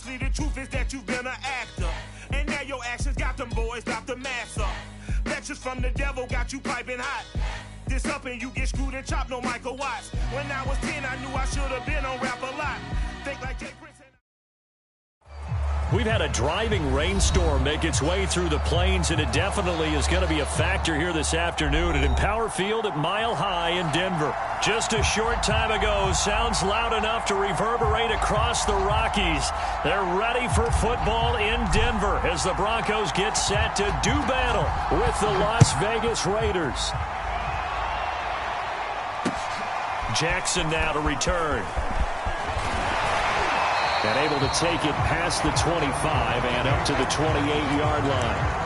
The truth is that you've been an actor, and now your actions got them boys about to mass up. Lectures from the devil got you piping hot. This up and you get screwed and chopped, no Michael Watts. When I was 10, I knew I should have been on rap a lot. Think like Jay Prince. We've had a driving rainstorm make its way through the plains, and it definitely is going to be a factor here this afternoon at Empower Field at Mile High in Denver. Just a short time ago, sounds loud enough to reverberate across the Rockies. They're ready for football in Denver as the Broncos get set to do battle with the Las Vegas Raiders. Jackson now to return. And able to take it past the 25 and up to the 28-yard line.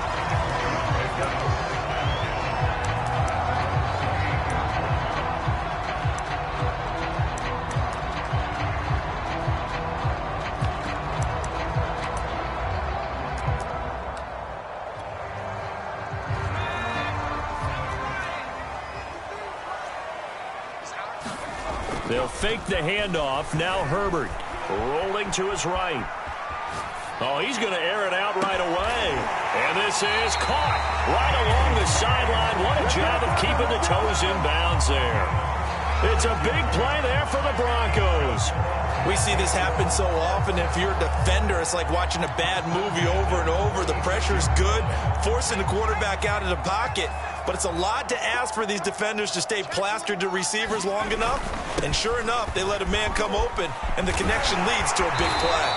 They'll fake the handoff. Now Herbert. Rolling to his right. Oh, he's going to air it out right away. And this is caught right along the sideline. What a job of keeping the toes in bounds there. It's a big play there for the Broncos. We see this happen so often. If you're a defender, it's like watching a bad movie over and over. The pressure's good, forcing the quarterback out of the pocket. But it's a lot to ask for these defenders to stay plastered to receivers long enough. And sure enough, they let a man come open, and the connection leads to a big play.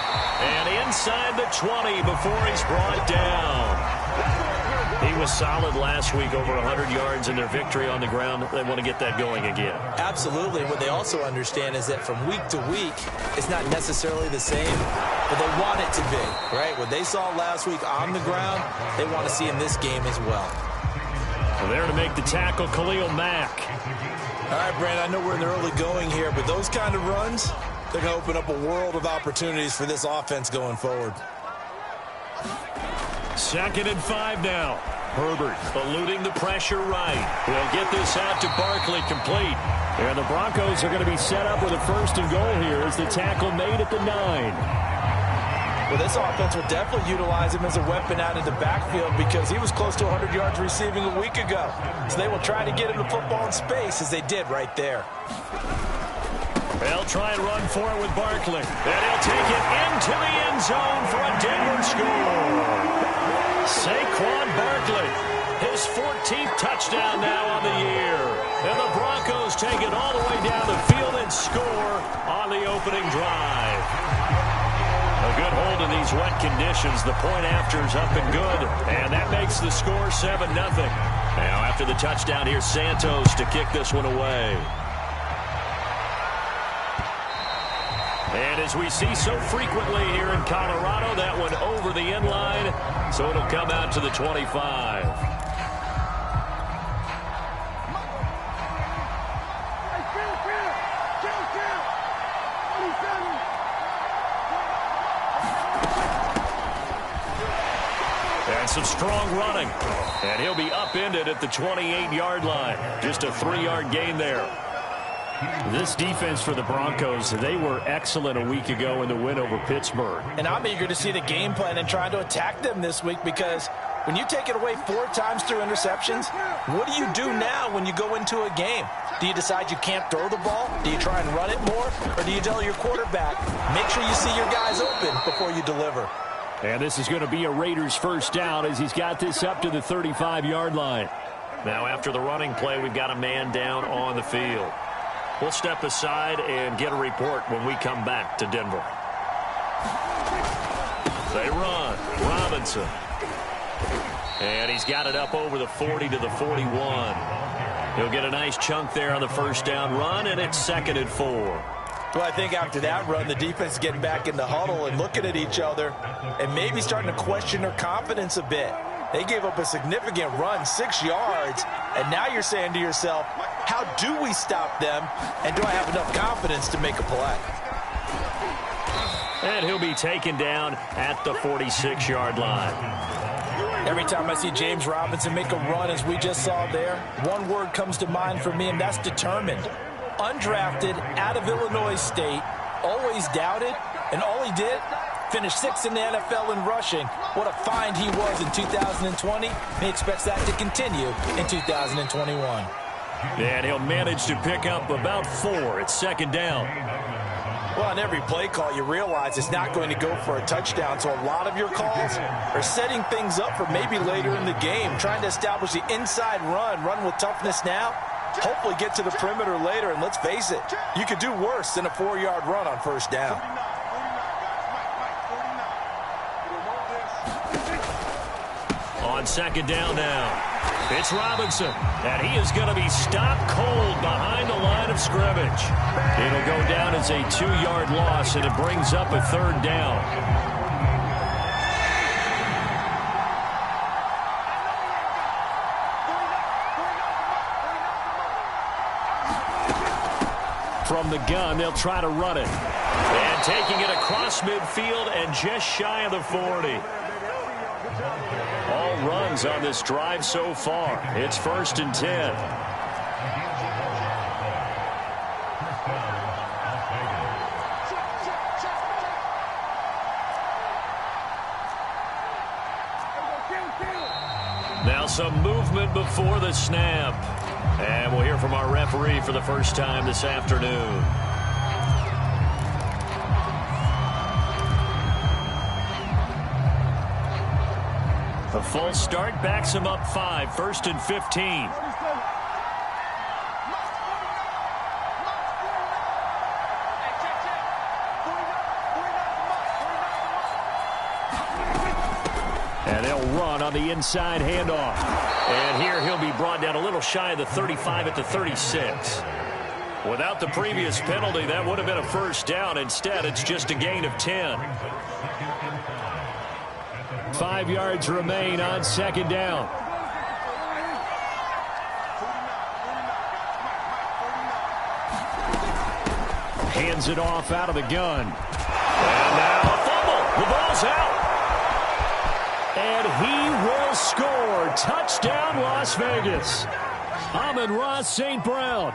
And inside the 20 before he's brought down. He was solid last week, over 100 yards in their victory on the ground. They want to get that going again. Absolutely. What they also understand is that from week to week, it's not necessarily the same, but they want it to be, right? What they saw last week on the ground, they want to see in this game as well. Well, there to make the tackle, Khalil Mack. All right, Brandon, I know we're in the early going here, but those kind of runs, they're going to open up a world of opportunities for this offense going forward. 2nd and 5 now. Herbert eluding the pressure right. We'll get this out to Barkley, complete. And the Broncos are going to be set up with a 1st and goal here as the tackle made at the 9. Well, this offense will definitely utilize him as a weapon out in the backfield because he was close to 100 yards receiving a week ago. So they will try to get him the football in space as they did right there. They'll try and run for it with Barkley. And he'll take it into the end zone for a Denver score. Saquon Barkley, his 14th touchdown now on the year. And the Broncos take it all the way down the field and score on the opening drive. A good hold in these wet conditions. The point after is up and good. And that makes the score 7-0. Now after the touchdown, here's Santos to kick this one away. And as we see so frequently here in Colorado, that one over the end line. So it'll come out to the 25. Some strong running, and he'll be upended at the 28-yard line. Just a 3-yard gain there. This defense for the Broncos, they were excellent a week ago in the win over Pittsburgh. And I'm eager to see the game plan and trying to attack them this week because when you take it away 4 times through interceptions, what do you do now when you go into a game? Do you decide you can't throw the ball? Do you try and run it more? Or do you tell your quarterback, make sure you see your guys open before you deliver? And this is going to be a Raiders first down as he's got this up to the 35-yard line. Now after the running play, we've got a man down on the field. We'll step aside and get a report when we come back to Denver. They run. Robinson. And he's got it up over the 40 to the 41. He'll get a nice chunk there on the first down run, and it's 2nd and 4. Well, I think after that run, the defense is getting back in the huddle and looking at each other and maybe starting to question their confidence a bit. They gave up a significant run, 6 yards, and now you're saying to yourself, how do we stop them, and do I have enough confidence to make a play? And he'll be taken down at the 46-yard line. Every time I see James Robinson make a run, as we just saw there, one word comes to mind for me, and that's determined. Undrafted, out of Illinois State, always doubted, and all he did Finished 6th in the NFL in rushing. What a find he was in 2020. He expects that to continue in 2021. And he'll manage to pick up about 4 at 2nd down. Well, on every play call, you realize it's not going to go for a touchdown. So a lot of your calls are setting things up for maybe later in the game, trying to establish the inside run with toughness now, hopefully get to the perimeter later. And let's face it, you could do worse than a 4-yard run on 1st down. On 2nd down now, it's Robinson, and he is going to be stopped cold behind the line of scrimmage. It'll go down as a 2-yard loss, and it brings up a 3rd down. From the gun, they'll try to run it. And taking it across midfield and just shy of the 40. All runs on this drive so far. It's 1st and 10. Now some movement before the snap. And we'll hear from our referee for the first time this afternoon. A false start backs him up 5, 1st and 15. And they'll run on the inside handoff. And here he'll be brought down a little shy of the 35 at the 36. Without the previous penalty, that would have been a 1st down. Instead, it's just a gain of 10. 5 yards remain on 2nd down. Hands it off out of the gun. And now a fumble. The ball's out. And he will score. Touchdown, Las Vegas. Amon-Ra St. Brown.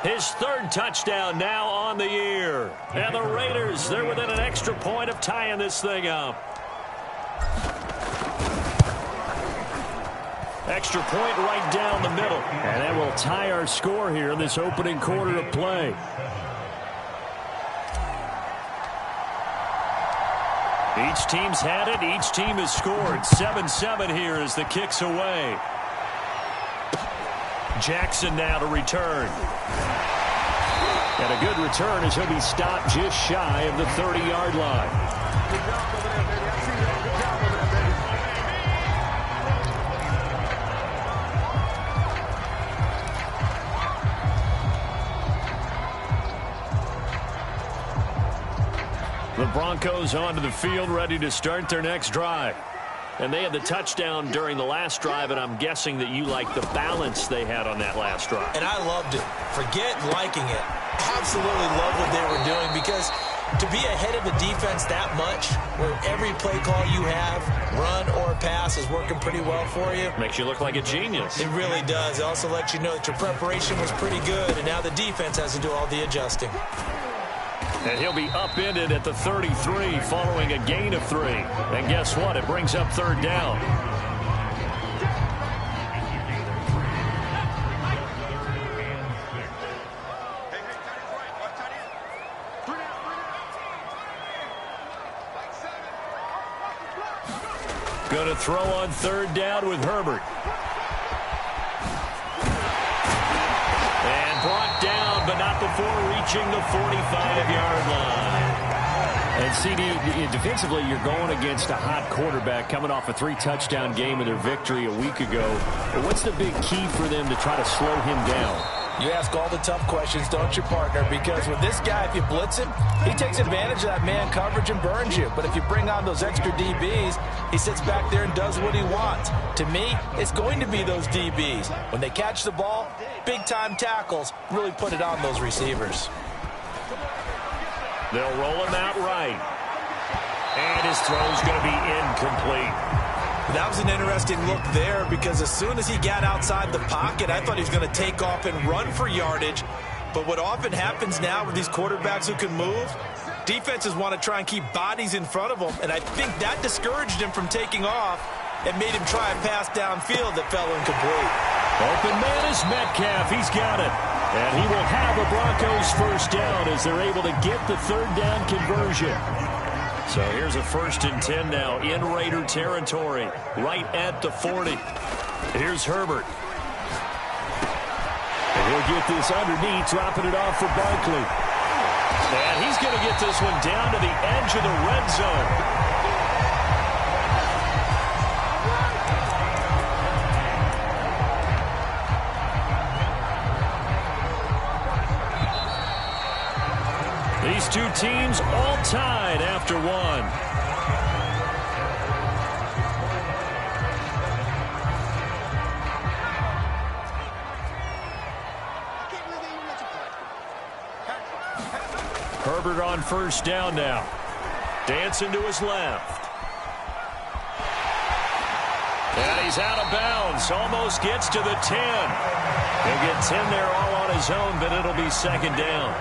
His 3rd touchdown now on the year. And the Raiders, they're within an extra point of tying this thing up. Extra point right down the middle. And that will tie our score here in this opening quarter of play. Each team's had it. Each team has scored. 7-7 here as the kick's away. Jackson now to return. And a good return as he'll be stopped just shy of the 30-yard line. The Broncos onto the field, ready to start their next drive. And they had the touchdown during the last drive, and I'm guessing that you like the balance they had on that last drive. And I loved it. Forget liking it. Absolutely love what they were doing, because to be ahead of a defense that much, where every play call you have, run or pass, is working pretty well for you. Makes you look like a genius. It really does. It also lets you know that your preparation was pretty good, and now the defense has to do all the adjusting. And he'll be upended at the 33 following a gain of 3. And guess what? It brings up 3rd down. Going to throw on 3rd down with Herbert. And brought down, but not before reaching the 45-yard line. And CD, defensively, you're going against a hot quarterback coming off a 3-touchdown game in their victory a week ago. But what's the big key for them to try to slow him down? You ask all the tough questions, don't you, partner? Because with this guy, if you blitz him, he takes advantage of that man coverage and burns you. But if you bring on those extra DBs, he sits back there and does what he wants. To me, it's going to be those DBs. When they catch the ball, big-time tackles really put it on those receivers. They'll roll him out right. And his throw's going to be incomplete. That was an interesting look there, because as soon as he got outside the pocket, I thought he was going to take off and run for yardage. But what often happens now with these quarterbacks who can move, Defenses want to try and keep bodies in front of them, and I think that discouraged him from taking off and made him try a pass downfield that fell incomplete. Open man is Metcalf. He's got it. And he will have a Broncos first down as they're able to get the third down conversion. So here's a 1st and 10 now in Raider territory, right at the 40. Here's Herbert. And he'll get this underneath, dropping it off for Barkley. And he's going to get this one down to the edge of the red zone. These two teams all tied after one. Herbert on first down now. Dancing to his left. And he's out of bounds. Almost gets to the 10. He'll get 10 there all on his own, but it'll be second down.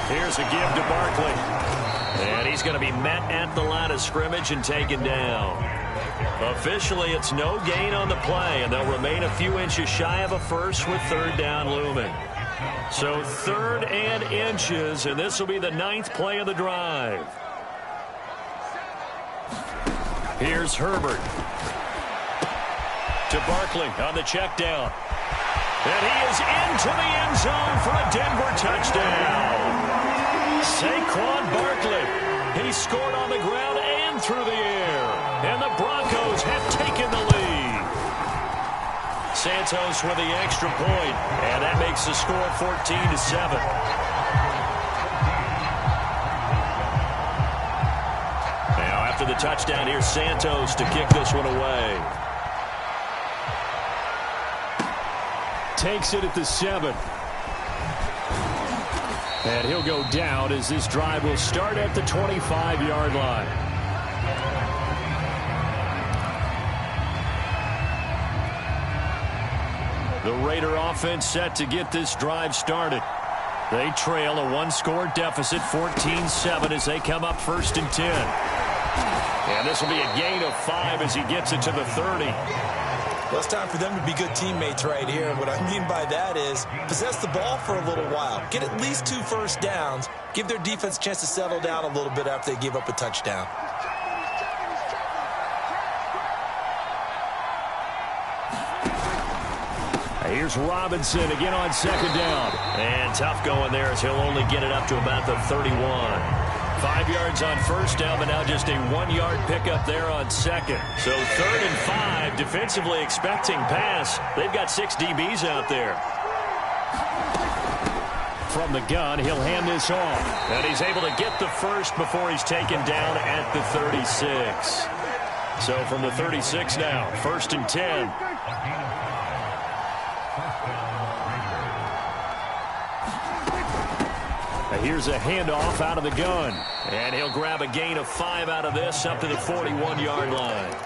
Here's a give to Barkley. And he's going to be met at the line of scrimmage and taken down. Officially, it's no gain on the play, and they'll remain a few inches shy of a first with third down looming. So 3rd and inches, and this will be the 9th play of the drive. Here's Herbert. To Barkley on the check down. And he is into the end zone for a Denver touchdown. Saquon Barkley. He scored on the ground and through the air. And the Broncos have taken the lead. Santos with the extra point. And that makes the score 14-7. Now after the touchdown, here's Santos to kick this one away. Takes it at the 7. And he'll go down as this drive will start at the 25-yard line. The Raider offense set to get this drive started. They trail a one-score deficit, 14-7, as they come up 1st and 10. And this will be a gain of 5 as he gets it to the 30. Well, it's time for them to be good teammates right here. And what I mean by that is possess the ball for a little while. Get at least 2 first downs. Give their defense a chance to settle down a little bit after they give up a touchdown. Here's Robinson again on 2nd down. And tough going there as he'll only get it up to about the 31. 5 yards on 1st down, but now just a 1-yard pickup there on 2nd. So 3rd and 5, defensively expecting pass. They've got 6 DBs out there. From the gun, he'll hand this off. And he's able to get the first before he's taken down at the 36. So from the 36 now, 1st and 10. Here's a handoff out of the gun. And he'll grab a gain of 5 out of this up to the 41-yard line.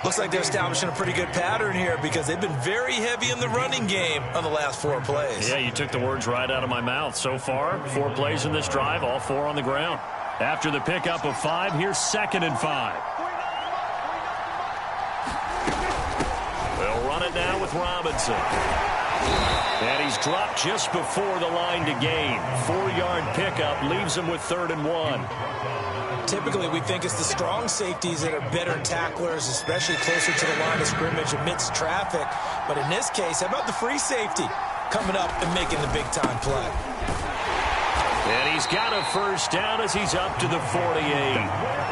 Looks like they're establishing a pretty good pattern here because they've been very heavy in the running game on the last 4 plays. Yeah, you took the words right out of my mouth. So far, 4 plays in this drive, all 4 on the ground. After the pickup of 5, here's 2nd and 5. They'll run it now with Robinson. And he's dropped just before the line to gain. 4-yard pickup leaves him with 3rd and 1. Typically, we think it's the strong safeties that are better tacklers, especially closer to the line of scrimmage amidst traffic. But in this case, how about the free safety coming up and making the big-time play? And he's got a first down as he's up to the 48.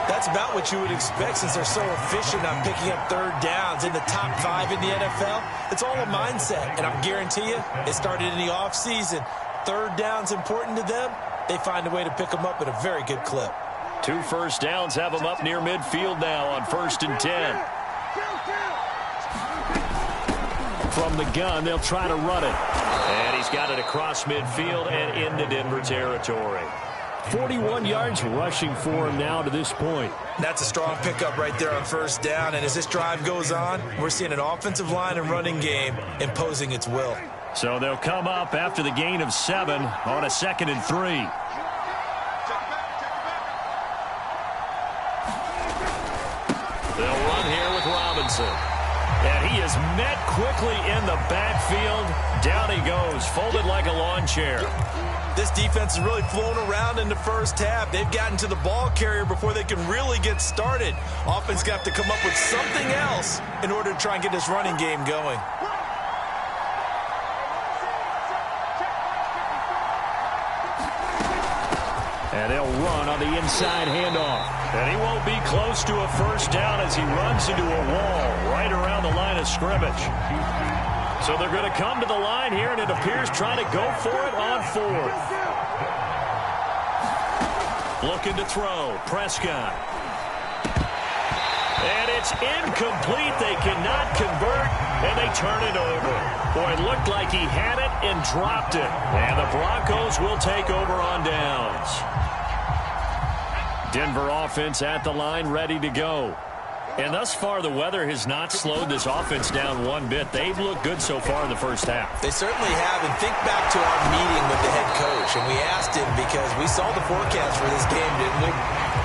That's about what you would expect since they're so efficient on picking up 3rd downs in the top 5 in the NFL. It's all a mindset, and I guarantee you, it started in the offseason. 3rd down's important to them. They find a way to pick them up at a very good clip. 2 first downs have them up near midfield now on 1st and 10. From the gun, they'll try to run it. And he's got it across midfield and into Denver territory. 41 yards rushing for him now to this point. That's a strong pickup right there on 1st down. And as this drive goes on, we're seeing an offensive line and running game imposing its will. So they'll come up after the gain of 7 on a 2nd and 3. They'll run here with Robinson. And he is met quickly in the backfield. Down he goes, folded like a lawn chair. This defense has really flown around in the first half. They've gotten to the ball carrier before they can really get started. Offense got to come up with something else in order to try and get this running game going. And they'll run on the inside handoff. And he won't be close to a first down as he runs into a wall right around the line of scrimmage. So they're going to come to the line here, and it appears trying to go for it on 4th. Looking to throw. Prescott. And it's incomplete. They cannot convert, and they turn it over. Boy, it looked like he had it and dropped it. And the Broncos will take over on downs. Denver offense at the line, ready to go. And thus far, the weather has not slowed this offense down one bit. They've looked good so far in the first half. They certainly have. And think back to our meeting with the head coach. And we asked him because we saw the forecast for this game, didn't we?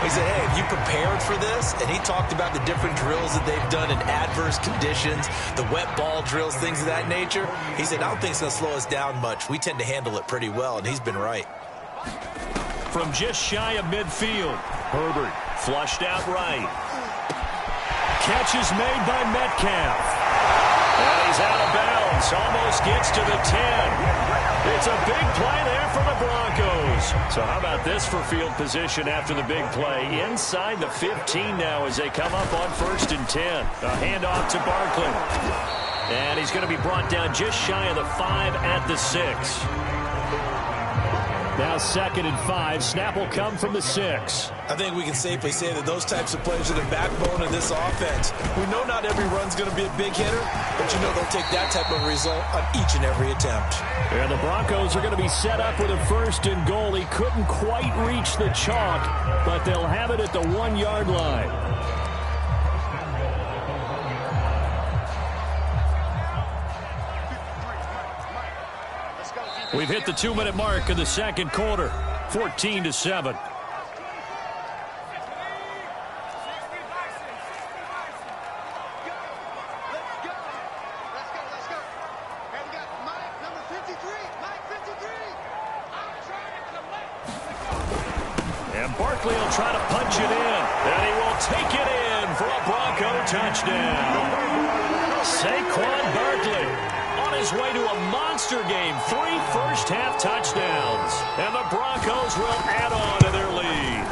We said, hey, have you prepared for this? And he talked about the different drills that they've done in adverse conditions, the wet ball drills, things of that nature. He said, I don't think it's going to slow us down much. We tend to handle it pretty well, and he's been right. From just shy of midfield, Herbert flushed out right. Catch is made by Metcalf. And he's out of bounds. Almost gets to the 10. It's a big play there for the Broncos. So how about this for field position after the big play? Inside the 15 now as they come up on 1st and 10. A handoff to Barkley. And he's going to be brought down just shy of the 5 at the 6. Now 2nd and 5. Snap will come from the 6. I think we can safely say that those types of plays are the backbone of this offense. We know not every run's going to be a big hitter, but you know they'll take that type of result on each and every attempt. And the Broncos are going to be set up with a 1st and goal. He couldn't quite reach the chalk, but they'll have it at the 1-yard line. We've hit the 2-minute mark of the 2nd quarter, 14-7. And Barkley will try to punch it in, and he will take it in for a Bronco touchdown. Saquon Barkley on his way to a monster game. 3 first-half touchdowns. And the Broncos will add on to their lead.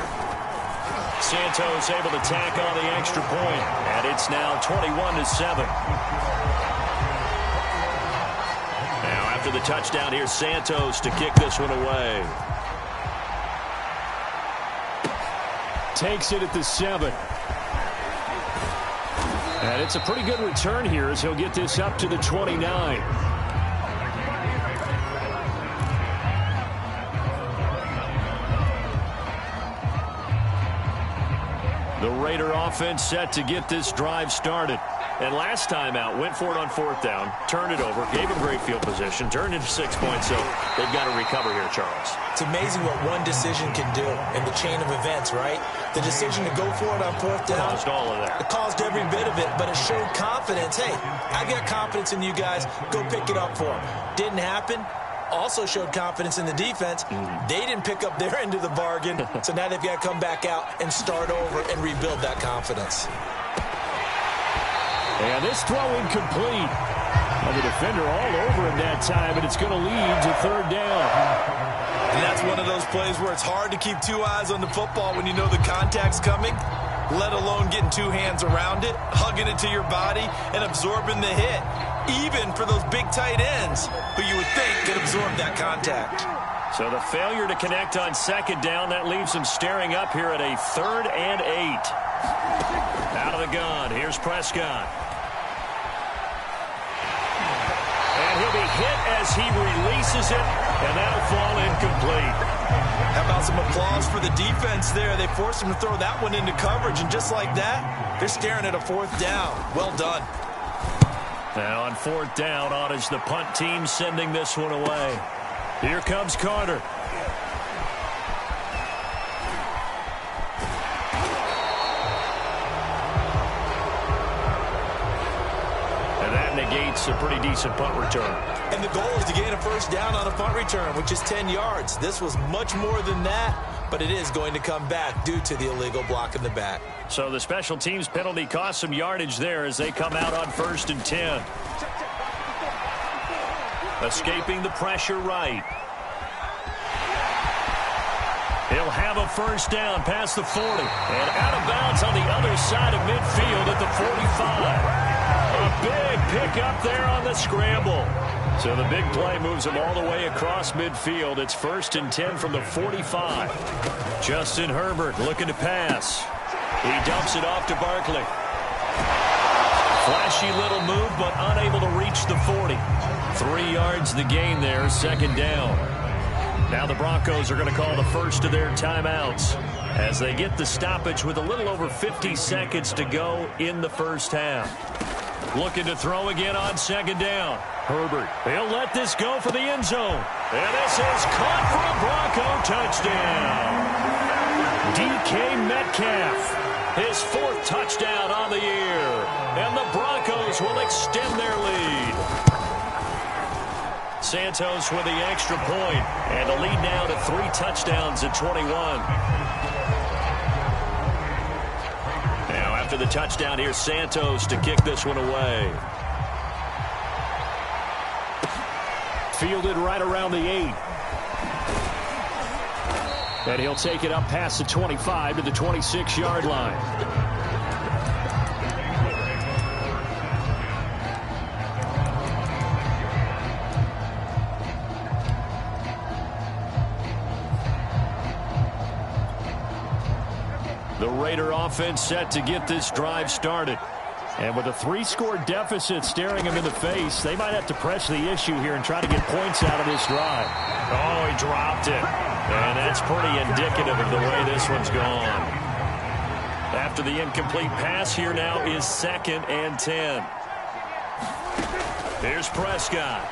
Santos able to tack on the extra point. And it's now 21-7. Now after the touchdown, here's Santos to kick this one away. Takes it at the 7. And it's a pretty good return here as he'll get this up to the 29. The Raider offense set to get this drive started. And last time out, went for it on 4th down, turned it over, gave him great field position, turned into 6 points, so they've got to recover here, Charles. It's amazing what one decision can do in the chain of events, right? The decision to go for it on 4th down. Caused all of that. It caused every bit of it, but it showed confidence. Hey, I got confidence in you guys. Go pick it up for them. Didn't happen. Also showed confidence in the defense. They didn't pick up their end of the bargain, so now they've got to come back out and start over and rebuild that confidence. And this throw incomplete. And the defender all over him that time, and it's going to lead to 3rd down. And that's one of those plays where it's hard to keep 2 eyes on the football when you know the contact's coming, let alone getting 2 hands around it, hugging it to your body, and absorbing the hit. Even for those big tight ends who you would think could absorb that contact. So the failure to connect on 2nd down, that leaves him staring up here at a 3rd and 8. Out of the gun, here's Prescott. And he'll be hit as he releases it, and that'll fall incomplete. How about some applause for the defense there? They forced him to throw that one into coverage, and just like that, they're staring at a 4th down. Well done. Now on 4th down, on is the punt team sending this one away. Here comes Carter. And that negates a pretty decent punt return. And the goal is to gain a first down on a punt return, which is 10 yards. This was much more than that, but it is going to come back due to the illegal block in the back. So the special teams penalty cost some yardage there as they come out on 1st and 10. Escaping the pressure right. He'll have a first down past the 40. And out of bounds on the other side of midfield at the 45. A big pickup there on the scramble. So the big play moves him all the way across midfield. It's 1st and 10 from the 45. Justin Herbert looking to pass. He dumps it off to Barkley. Flashy little move, but unable to reach the 40. 3 yards the gain there, 2nd down. Now the Broncos are going to call the first of their timeouts as they get the stoppage with a little over 50 seconds to go in the first half. Looking to throw again on 2nd down. Herbert, he'll let this go for the end zone. And this is caught for a Bronco touchdown. DK Metcalf, his 4th touchdown on the year. And the Broncos will extend their lead. Santos with the extra point, and a lead now to 3 touchdowns at 21. Now after the touchdown, here's Santos to kick this one away. Fielded right around the 8. And he'll take it up past the 25 to the 26-yard line. The Raider offense set to get this drive started. And with a 3-score deficit staring him in the face, they might have to press the issue here and try to get points out of this drive. Oh, he dropped it. And that's pretty indicative of the way this one's gone. After the incomplete pass, here now is 2nd and 10. Here's Prescott.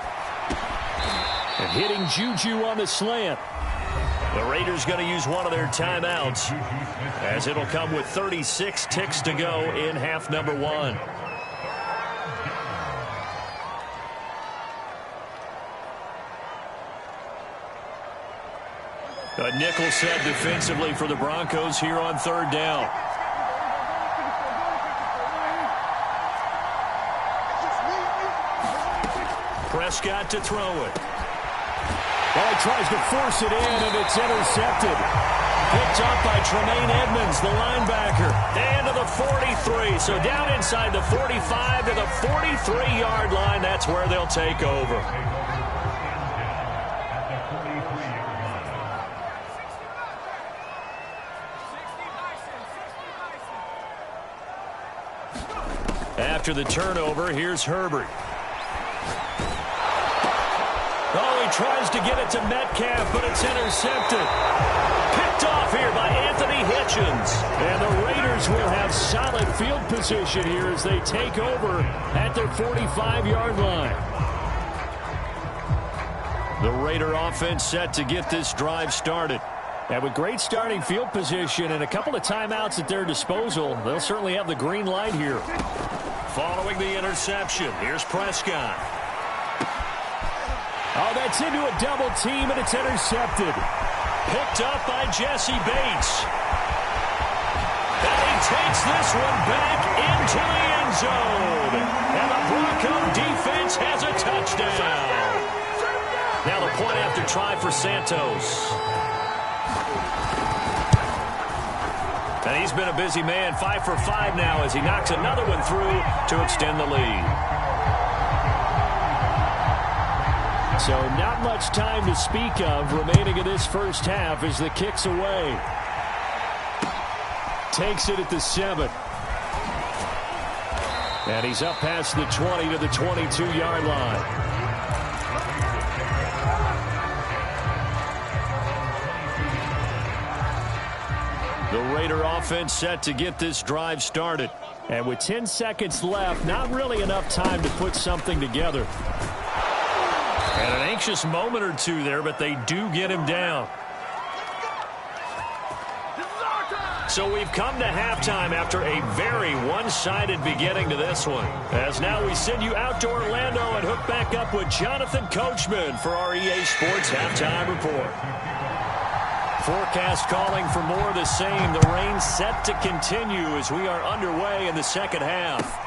And hitting Juju on the slant. The Raiders going to use one of their timeouts as it'll come with 36 ticks to go in half number 1. A nickel set defensively for the Broncos here on 3rd down. Prescott to throw it. Well, he tries to force it in, and it's intercepted. Picked up by Tremaine Edmonds, the linebacker. And to the 43. So down inside the 45 to the 43-yard line. That's where they'll take over. After the turnover, here's Herbert. Oh, he tries to get it to Metcalf, but it's intercepted. Picked off here by Anthony Hitchens. And the Raiders will have solid field position here as they take over at their 45-yard line. The Raider offense set to get this drive started. And with great starting field position and a couple of timeouts at their disposal, they'll certainly have the green light here. Following the interception, here's Prescott. Oh, that's into a double team, and it's intercepted. Picked up by Jesse Bates. And he takes this one back into the end zone. And the Bronco defense has a touchdown. Now the point after try for Santos. And he's been a busy man, 5 for 5 now as he knocks another one through to extend the lead. So not much time to speak of remaining in this first half as the kick's away. Takes it at the 7. And he's up past the 20 to the 22-yard line. The Raider offense set to get this drive started. And with 10 seconds left, not really enough time to put something together. And an anxious moment or two there, but they do get him down. So we've come to halftime after a very one-sided beginning to this one. As now we send you out to Orlando and hook back up with Jonathan Coachman for our EA Sports Halftime Report. Forecast calling for more of the same. The rain set to continue as we are underway in the second half.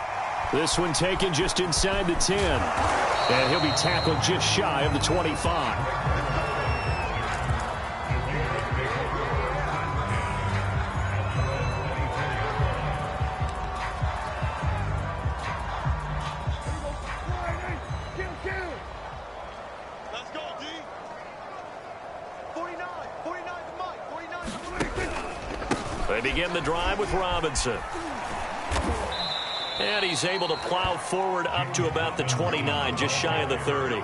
This one taken just inside the 10. And he'll be tackled just shy of the 25. They begin the drive with Robinson. And he's able to plow forward up to about the 29, just shy of the 30.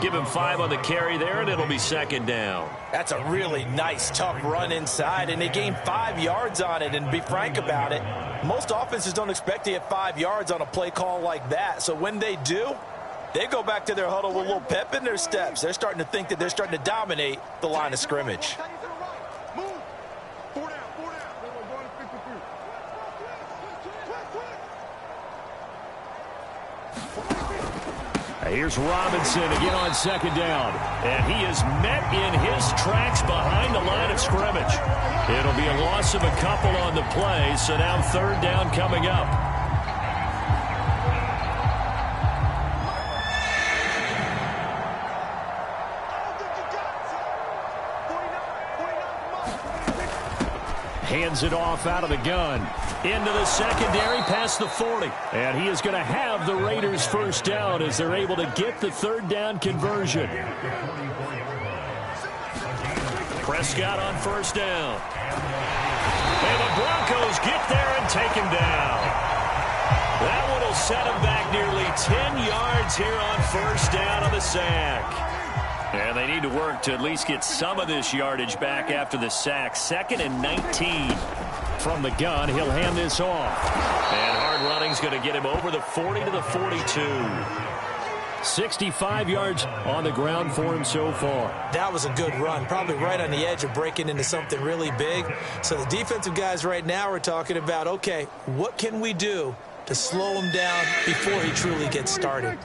Give him 5 on the carry there, and it'll be second down. That's a really nice, tough run inside, and they gained 5 yards on it. And to be frank about it, most offenses don't expect to get 5 yards on a play call like that. So when they do, they go back to their huddle with a little pep in their steps. They're starting to think that they're starting to dominate the line of scrimmage. Here's Robinson again on second down. And he is met in his tracks behind the line of scrimmage. It'll be a loss of a couple on the play, so now third down coming up. Hands it off out of the gun. Into the secondary past the 40. And he is going to have the Raiders first down as they're able to get the third down conversion. Prescott on first down. And the Broncos get there and take him down. That one will set him back nearly 10 yards here on first down on the sack. And they need to work to at least get some of this yardage back after the sack. 2nd and 19. From the gun, he'll hand this off. And hard running's going to get him over the 40 to the 42. 65 yards on the ground for him so far. That was a good run, probably right on the edge of breaking into something really big. So the defensive guys right now are talking about, okay, what can we do to slow him down before he truly gets started?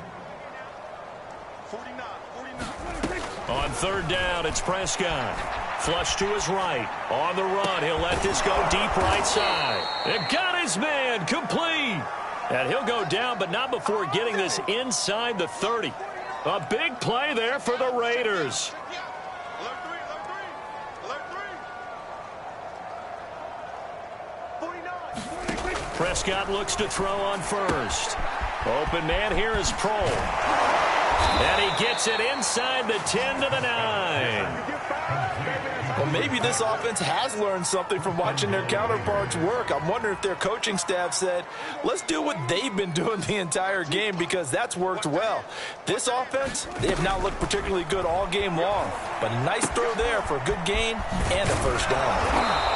On third down, it's Prescott. Flush to his right. On the run, he'll let this go deep right side. It got his man complete. And he'll go down, but not before getting this inside the 30. A big play there for the Raiders. Prescott looks to throw on first. Open man here is Pro. And he gets it inside the 10 to the 9. Well, maybe this offense has learned something from watching their counterparts work. I'm wondering if their coaching staff said, let's do what they've been doing the entire game, because that's worked well. This offense, they have not looked particularly good all game long. But a nice throw there for a good gain and a first down.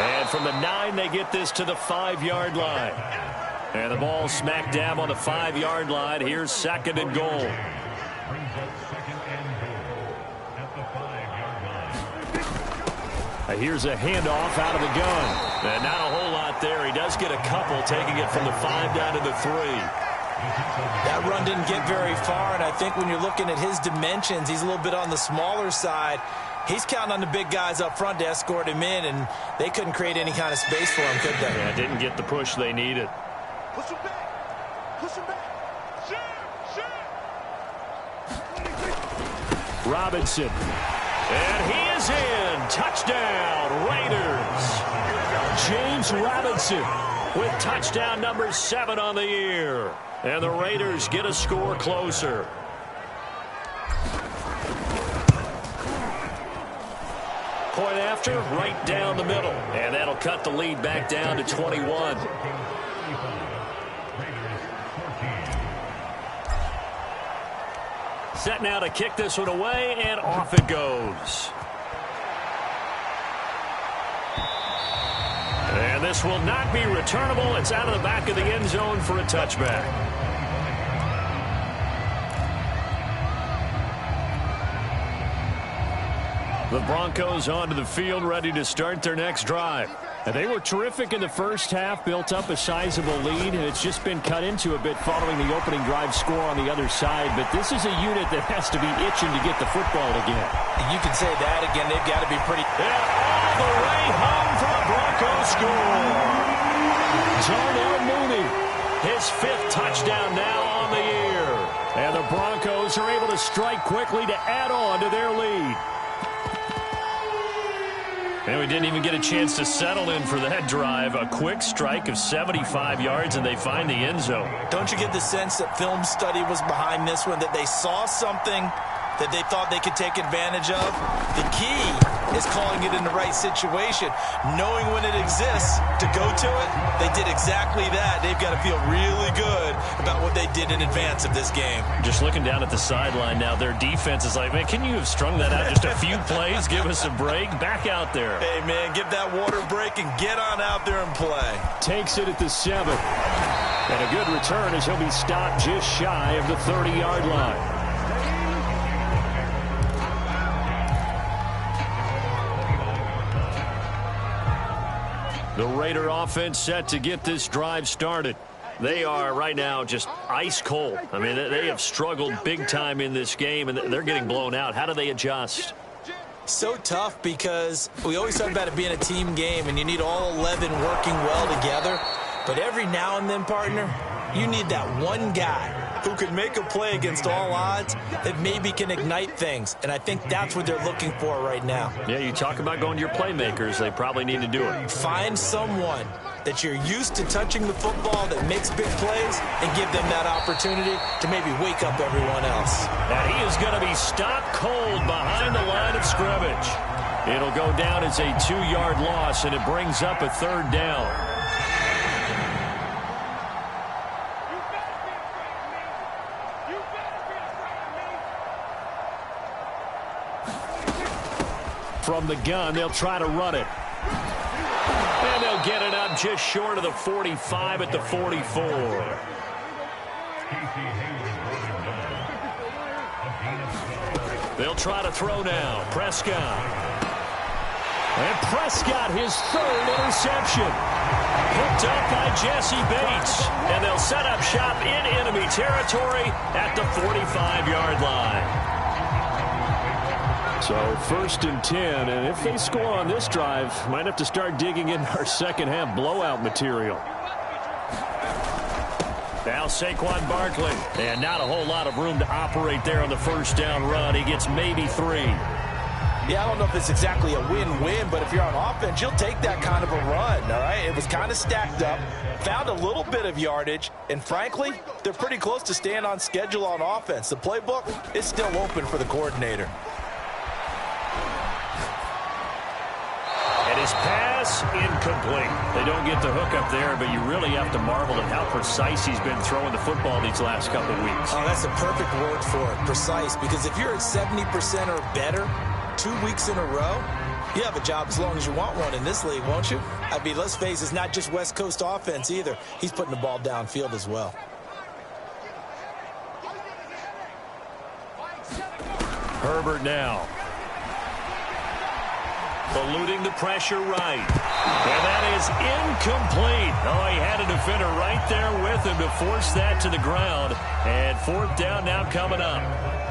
And from the 9, they get this to the 5-yard line. And the ball smack dab on the 5-yard line. Here's 2nd and goal. Here's a handoff out of the gun. And not a whole lot there. He does get a couple, taking it from the 5 down to the 3. That run didn't get very far, and I think when you're looking at his dimensions, he's a little bit on the smaller side. He's counting on the big guys up front to escort him in, and they couldn't create any kind of space for him, could they? Yeah, didn't get the push they needed. Push him back. Push him back. Robinson. And he is in. Touchdown, Raiders. James Robinson with touchdown number 7 on the year. And the Raiders get a score closer. Point after, right down the middle. And that'll cut the lead back down to 21. Set now to kick this one away, and off it goes. And this will not be returnable. It's out of the back of the end zone for a touchback. The Broncos onto the field, ready to start their next drive. And they were terrific in the first half, built up a sizable lead, and it's just been cut into a bit following the opening drive score on the other side. But this is a unit that has to be itching to get the football again. You can say that again. They've got to be pretty... Yeah, all the way home for a Broncos score. Darnell Mooney, his 5th touchdown now on the year. And the Broncos are able to strike quickly to add on to their lead. And we didn't even get a chance to settle in for that drive. A quick strike of 75 yards, and they find the end zone. Don't you get the sense that film study was behind this one, that they saw something that they thought they could take advantage of? The key is calling it in the right situation, knowing when it exists to go to it. They did exactly that. They've got to feel really good about what they did in advance of this game. Just looking down at the sideline now, their defense is like, man, can you have strung that out just a few plays? Give us a break. Back out there. Hey, man, give that water break and get on out there and play. Takes it at the 7. And a good return as he'll be stopped just shy of the 30-yard line. The Raider offense set to get this drive started. They are right now just ice cold. I mean, they have struggled big time in this game, and they're getting blown out. How do they adjust? So tough because we always talk about it being a team game, and you need all 11 working well together. But every now and then, partner, you need that one guy who can make a play against all odds that maybe can ignite things. And I think that's what they're looking for right now. Yeah, you talk about going to your playmakers. They probably need to do it. Find someone that you're used to touching the football that makes big plays and give them that opportunity to maybe wake up everyone else. And he is going to be stopped cold behind the line of scrimmage. It'll go down as a 2-yard loss, and it brings up a 3rd down. From the gun, they'll try to run it. And they'll get it up just short of the 45 at the 44. They'll try to throw now. Prescott. And Prescott, his 3rd interception. Picked up by Jesse Bates. And they'll set up shop in enemy territory at the 45-yard line. So 1st and 10, and if they score on this drive, might have to start digging in our second-half blowout material. Now Saquon Barkley, and not a whole lot of room to operate there on the 1st down run. He gets maybe 3. Yeah, I don't know if it's exactly a win-win, but if you're on offense, you'll take that kind of a run, all right? It was kind of stacked up, found a little bit of yardage, and frankly, they're pretty close to staying on schedule on offense. The playbook is still open for the coordinator. And his pass incomplete. They don't get the hook up there, but you really have to marvel at how precise he's been throwing the football these last couple of weeks. Oh, that's a perfect word for it, precise, because if you're at 70% or better 2 weeks in a row, you have a job as long as you want one in this league, won't you? I mean, let's face it, it's not just West Coast offense either. He's putting the ball downfield as well. Herbert now. Eluding the pressure right. And that is incomplete. Oh, he had a defender right there with him to force that to the ground. And 4th down now coming up.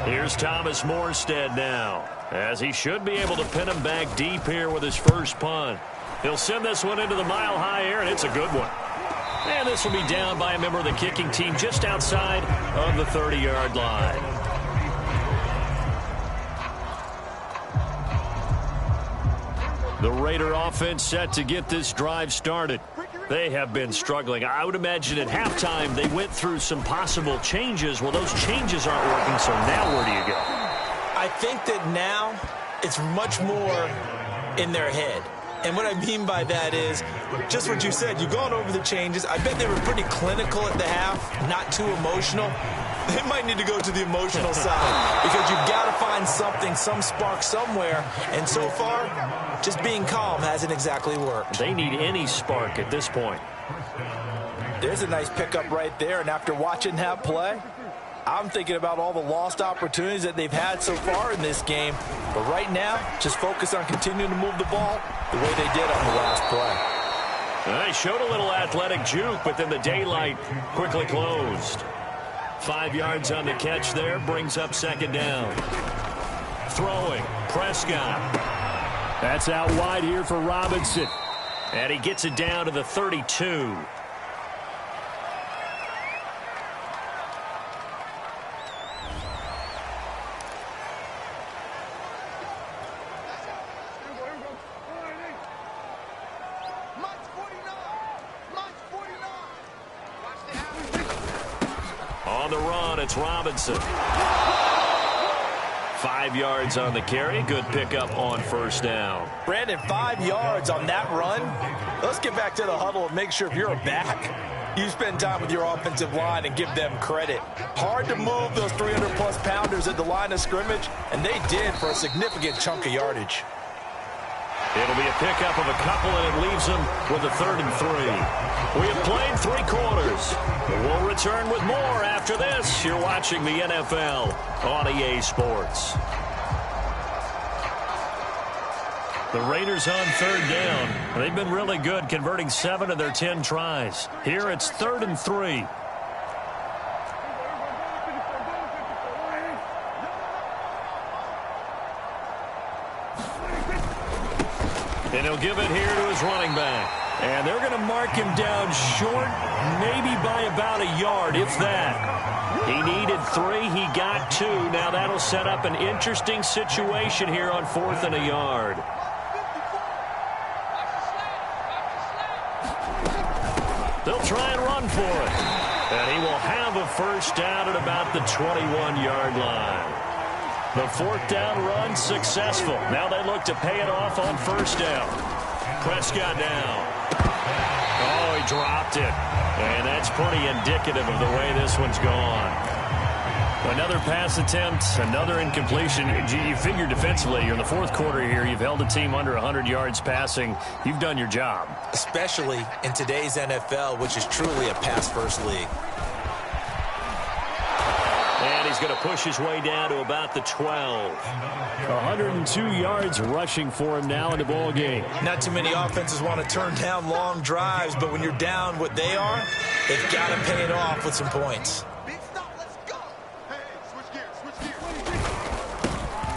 Here's Thomas Morstead now, as he should be able to pin him back deep here with his first punt. He'll send this one into the mile-high air, and it's a good one. And this will be down by a member of the kicking team just outside of the 30-yard line. The Raider offense set to get this drive started. They have been struggling. I would imagine at halftime they went through some possible changes. Well, those changes aren't working, so now where do you go? I think that now it's much more in their head. And what I mean by that is just what you said. You've gone over the changes. I bet they were pretty clinical at the half, not too emotional. they might need to go to the emotional side because you've got to find something, some spark somewhere. And so far, just being calm hasn't exactly worked. They need any spark at this point. There's a nice pickup right there. And after watching that play, I'm thinking about all the lost opportunities that they've had so far in this game. But right now, just focus on continuing to move the ball the way they did on the last play. They showed a little athletic juke, but then the daylight quickly closed. 5 yards on the catch there, brings up second down. Throwing, Prescott. That's out wide here for Robinson. And he gets it down to the 32. On the run, it's Robinson. 5 yards on the carry. Good pickup on first down. Brandon, 5 yards on that run. Let's get back to the huddle and make sure if you're a back, you spend time with your offensive line and give them credit. Hard to move those 300-plus pounders at the line of scrimmage, and they did for a significant chunk of yardage. It'll be a pickup of a couple, and it leaves them with a 3rd and 3. We have played 3 quarters. We'll return with more after this. You're watching the NFL on EA Sports. The Raiders on 3rd down. They've been really good, converting 7 of their 10 tries. Here it's 3rd and 3. And he'll give it here to his running back. And they're going to mark him down short, maybe by about a yard, if that. He needed 3. He got 2. Now that'll set up an interesting situation here on 4th and a yard. They'll try and run for it. And he will have a first down at about the 21-yard line. The 4th down run successful. Now they look to pay it off on first down. Prescott down. Oh, he dropped it. And that's pretty indicative of the way this one's gone. Another pass attempt, another incompletion. You figure defensively, you're in the 4th quarter here. You've held a team under 100 yards passing. You've done your job. Especially in today's NFL, which is truly a pass-first league. And he's going to push his way down to about the 12. 102 yards rushing for him now in the ball game. Not too many offenses want to turn down long drives, but when you're down what they are, they've got to pay it off with some points.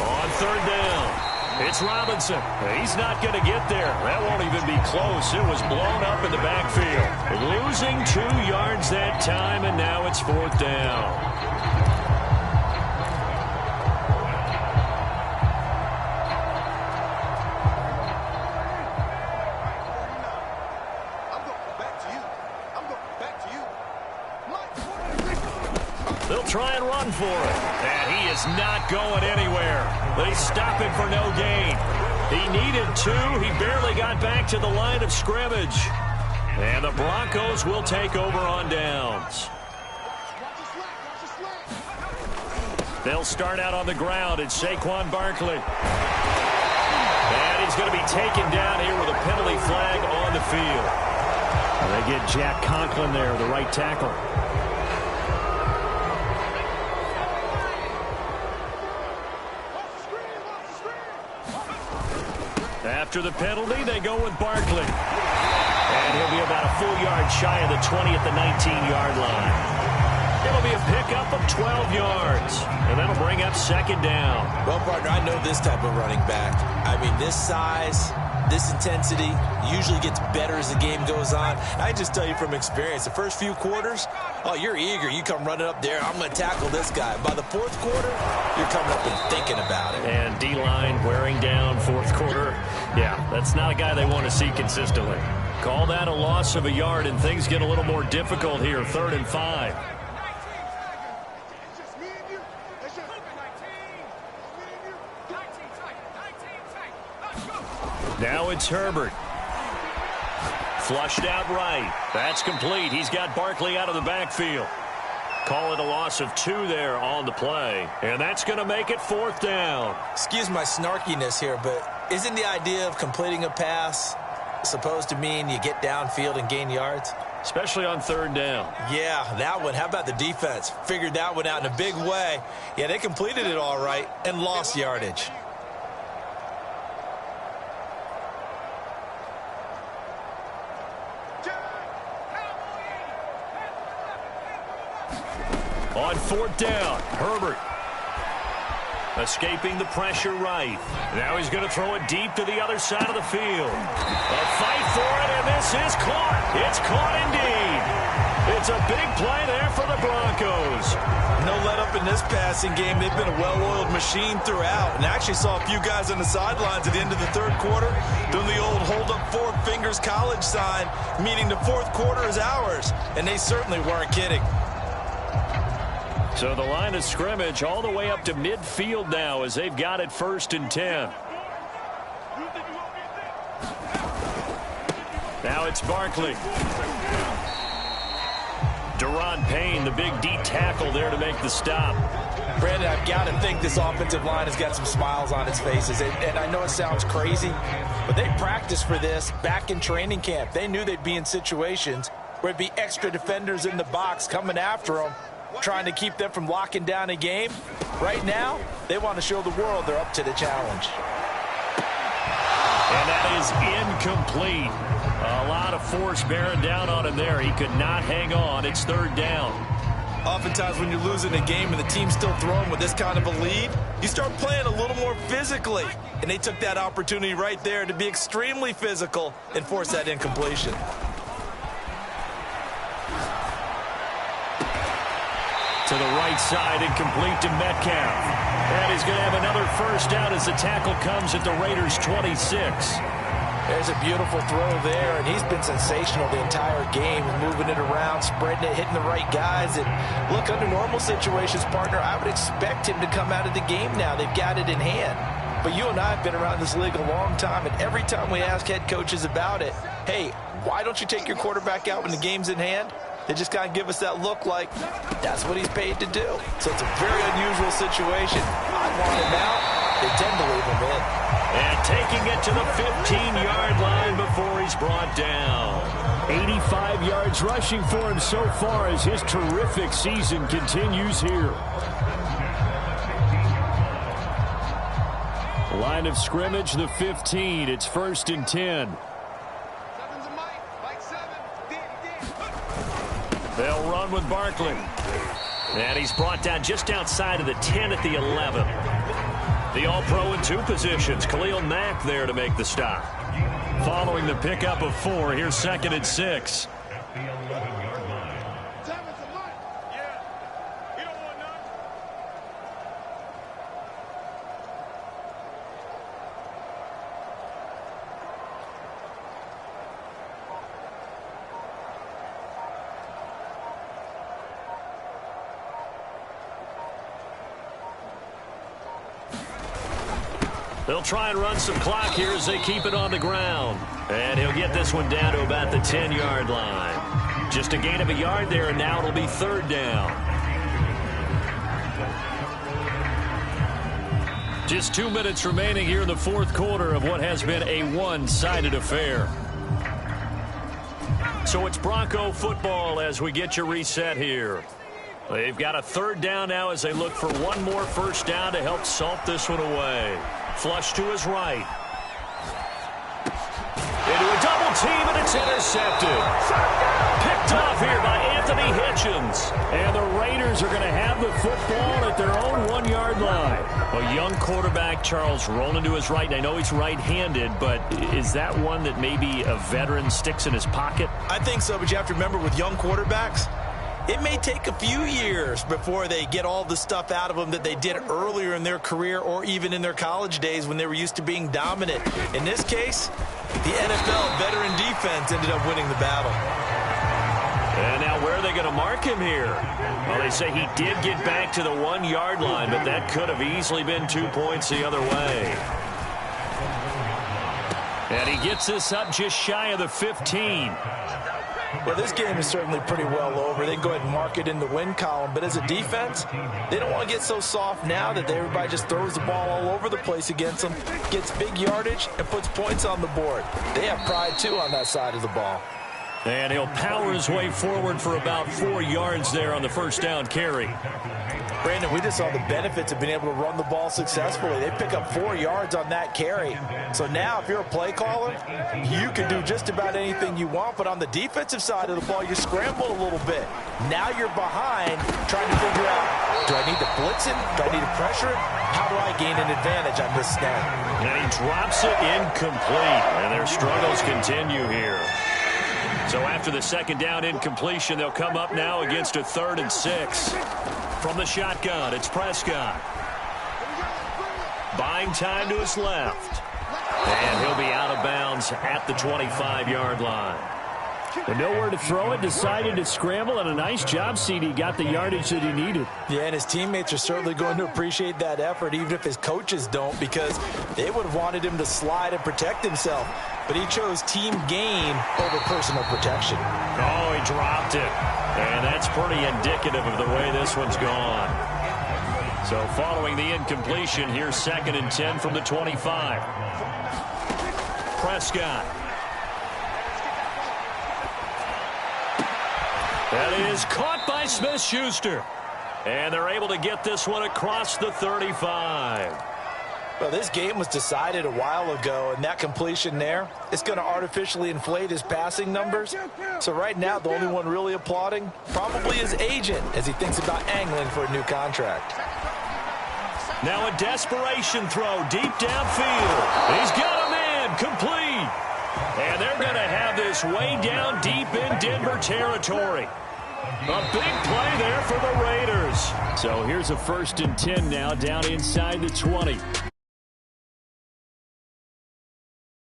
On 3rd down, it's Robinson. He's not going to get there. That won't even be close. It was blown up in the backfield. Losing 2 yards that time, and now it's 4th down. They'll try and run for it. And he is not going anywhere. They stop him for no gain. He needed 2. He barely got back to the line of scrimmage. And the Broncos will take over on downs. They'll start out on the ground. It's Saquon Barkley. And he's going to be taken down here with a penalty flag on the field. They get Jack Conklin there, the right tackle. After the penalty, they go with Barkley. And he'll be about a full yard shy of the 20 at the 19-yard line. It'll be a pickup of 12 yards. And that'll bring up second down. Well, partner, I know this type of running back. I mean, this size, this intensity usually gets better as the game goes on. I just tell you from experience, the first few quarters, oh, you're eager. You come running up there, I'm going to tackle this guy. By the 4th quarter, you're coming up and thinking about it. And D-line wearing down 4th quarter. Yeah, that's not a guy they want to see consistently. Call that a loss of a yard, and things get a little more difficult here. 3rd and 5. Now it's Herbert. Flushed out right. That's complete. He's got Barkley out of the backfield. Call it a loss of 2 there on the play. And that's going to make it 4th down. Excuse my snarkiness here, but isn't the idea of completing a pass supposed to mean you get downfield and gain yards? Especially on 3rd down. Yeah, that one. How about the defense? Figured that one out in a big way. Yeah, they completed it all right and lost yardage. On 4th down, Herbert escaping the pressure right. Now he's going to throw it deep to the other side of the field. A fight for it, and this is caught. It's caught indeed. It's a big play there for the Broncos. No let up in this passing game. They've been a well-oiled machine throughout. And I actually saw a few guys on the sidelines at the end of the 3rd quarter doing the old hold up 4 fingers college sign, meaning the 4th quarter is ours. And they certainly weren't kidding. So the line of scrimmage all the way up to midfield now as they've got it 1st and 10. Now it's Barkley. Deron Payne, the big D tackle there to make the stop. Brandon, I've got to think this offensive line has got some smiles on its faces. And I know it sounds crazy, but they practiced for this back in training camp. They knew they'd be in situations where there'd be extra defenders in the box coming after them, trying to keep them from locking down a game. Right now, they want to show the world they're up to the challenge. And that is incomplete. A lot of force bearing down on him there. He could not hang on. It's 3rd down. Oftentimes when you're losing a game and the team's still throwing with this kind of a lead, you start playing a little more physically. And they took that opportunity right there to be extremely physical and force that incompletion. To the right side, incomplete to Metcalf. And he's going to have another 1st down as the tackle comes at the Raiders' 26. There's a beautiful throw there, and he's been sensational the entire game, moving it around, spreading it, hitting the right guys. And look, under normal situations, partner, I would expect him to come out of the game now. They've got it in hand. But you and I have been around this league a long time, and every time we ask head coaches about it, hey, why don't you take your quarterback out when the game's in hand? They just kind of give us that look like that's what he's paid to do. So it's a very unusual situation. I want him out. They tend to leave him in. And taking it to the 15-yard line before he's brought down. 85 yards rushing for him so far as his terrific season continues here. Line of scrimmage, the 15. It's 1st and 10. They'll run with Barkley. And he's brought down just outside of the 10 at the 11. The All-Pro in 2 positions. Khalil Mack there to make the stop. Following the pickup of 4, here's 2nd and 6. They'll try and run some clock here as they keep it on the ground. And he'll get this one down to about the 10-yard line. Just a gain of a yard there, and now it'll be 3rd down. Just 2 minutes remaining here in the 4th quarter of what has been a one-sided affair. So it's Bronco football as we get you reset here. They've got a 3rd down now as they look for one more 1st down to help salt this one away. Flush to his right. Into a double team, and it's intercepted. Picked off here by Anthony Hitchens. And the Raiders are going to have the football at their own 1-yard line. A young quarterback, Charles, rolling to his right. And I know he's right-handed, but is that one that maybe a veteran sticks in his pocket? I think so, but you have to remember with young quarterbacks, it may take a few years before they get all the stuff out of them that they did earlier in their career or even in their college days when they were used to being dominant. In this case, the NFL veteran defense ended up winning the battle. And now where are they going to mark him here? Well, they say he did get back to the 1-yard line, but that could have easily been 2 points the other way. And he gets this up just shy of the 15. Well, this game is certainly pretty well over. They can go ahead and mark it in the win column. But as a defense, they don't want to get so soft now that everybody just throws the ball all over the place against them, gets big yardage, and puts points on the board. They have pride, too, on that side of the ball. And he'll power his way forward for about 4 yards there on the first down carry. Brandon, we just saw the benefits of being able to run the ball successfully. They pick up 4 yards on that carry. So now if you're a play caller, you can do just about anything you want. But on the defensive side of the ball, you scramble a little bit. Now you're behind trying to figure out, do I need to blitz it? Do I need to pressure it? How do I gain an advantage on this snap? And he drops it incomplete. And their struggles continue here. So after the second down incompletion, they'll come up now against a 3rd and 6. From the shotgun, it's Prescott. Buying time to his left. And he'll be out of bounds at the 25-yard line. And nowhere to throw it, decided to scramble, and a nice job, CD. Got the yardage that he needed. Yeah, and his teammates are certainly going to appreciate that effort, even if his coaches don't, because they would have wanted him to slide and protect himself. But he chose team gain over personal protection. Oh, he dropped it. And that's pretty indicative of the way this one's gone. So following the incompletion, here's 2nd and 10 from the 25. Prescott. That is caught by Smith-Schuster. And they're able to get this one across the 35. Well, this game was decided a while ago, and that completion there, it's going to artificially inflate his passing numbers. So right now, the only one really applauding probably his agent as he thinks about angling for a new contract. Now a desperation throw deep downfield. He's got a man complete. And they're going to have this way down deep in Denver territory. A big play there for the Raiders. So here's a 1st and 10 now down inside the 20.